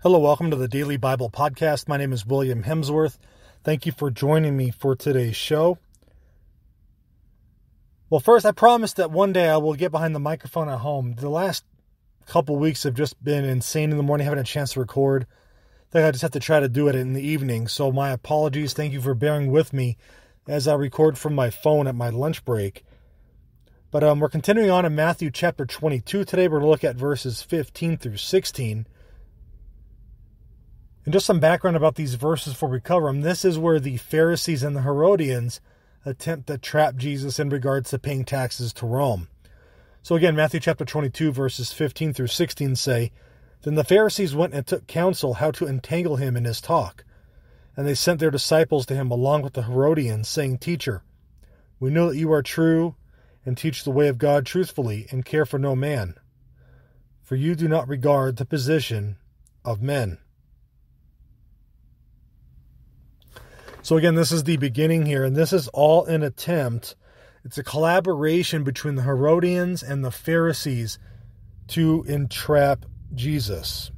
Hello, welcome to the Daily Bible Podcast. My name is William Hemsworth. Thank you for joining me for today's show. Well, first, I promised that one day I will get behind the microphone at home. The last couple weeks have just been insane in the morning, haven't had a chance to record. I think I just have to try to do it in the evening, so my apologies. Thank you for bearing with me as I record from my phone at my lunch break. But we're continuing on in Matthew chapter 22 today. We're going to look at verses 15 through 16. And just some background about these verses before we cover them. This is where the Pharisees and the Herodians attempt to trap Jesus in regards to paying taxes to Rome. So again, Matthew chapter 22, verses 15 through 16 say, "Then the Pharisees went and took counsel how to entangle him in his talk. And they sent their disciples to him along with the Herodians, saying, 'Teacher, we know that you are true and teach the way of God truthfully and care for no man. For you do not regard the position of men.'" So again, this is the beginning here, and this is all an attempt. It's a collaboration between the Herodians and the Pharisees to entrap Jesus.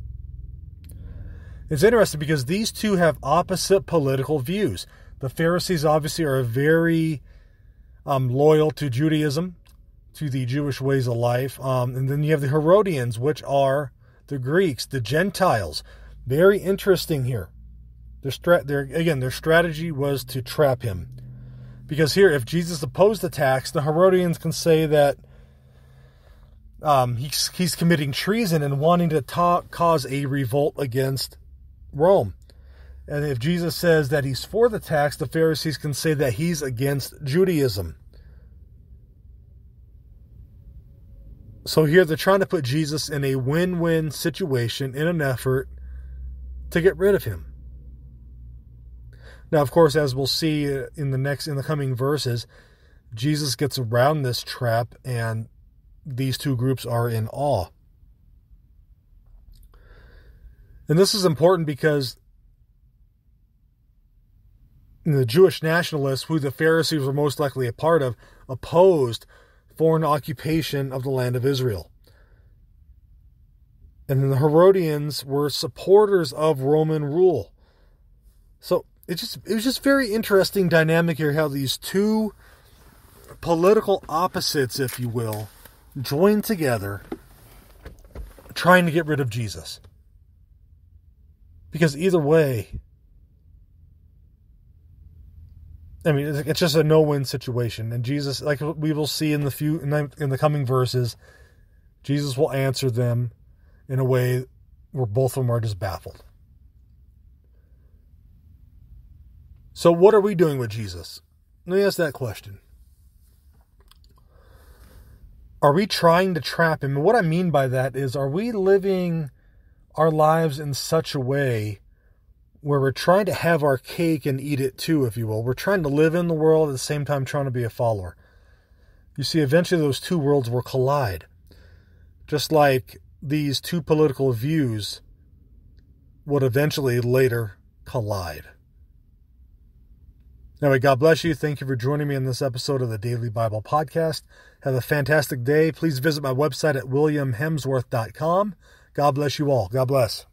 It's interesting because these two have opposite political views. The Pharisees obviously are very loyal to Judaism, to the Jewish ways of life. And then you have the Herodians, which are the Greeks, the Gentiles. Very interesting here. Their strategy was to trap him. Because here, if Jesus opposed the tax, the Herodians can say that he's committing treason and wanting to cause a revolt against Rome. And if Jesus says that he's for the tax, the Pharisees can say that he's against Judaism. So here they're trying to put Jesus in a win-win situation in an effort to get rid of him. Now, of course, as we'll see in the coming verses, Jesus gets around this trap, and these two groups are in awe. And this is important because the Jewish nationalists, who the Pharisees were most likely a part of, opposed foreign occupation of the land of Israel. And then the Herodians were supporters of Roman rule. So it was just very interesting dynamic here, how these two political opposites, if you will, join together trying to get rid of Jesus. Because either way, I mean, it's just a no-win situation. And Jesus, like we will see in the coming verses, Jesus will answer them in a way where both of them are just baffled. So what are we doing with Jesus? Let me ask that question. Are we trying to trap him? And what I mean by that is, are we living our lives in such a way where we're trying to have our cake and eat it too, if you will? We're trying to live in the world at the same time trying to be a follower. You see, eventually those two worlds will collide. Just like these two political views would eventually later collide. Anyway, God bless you. Thank you for joining me in this episode of the Daily Bible Podcast. Have a fantastic day. Please visit my website at williamhemsworth.com. God bless you all. God bless.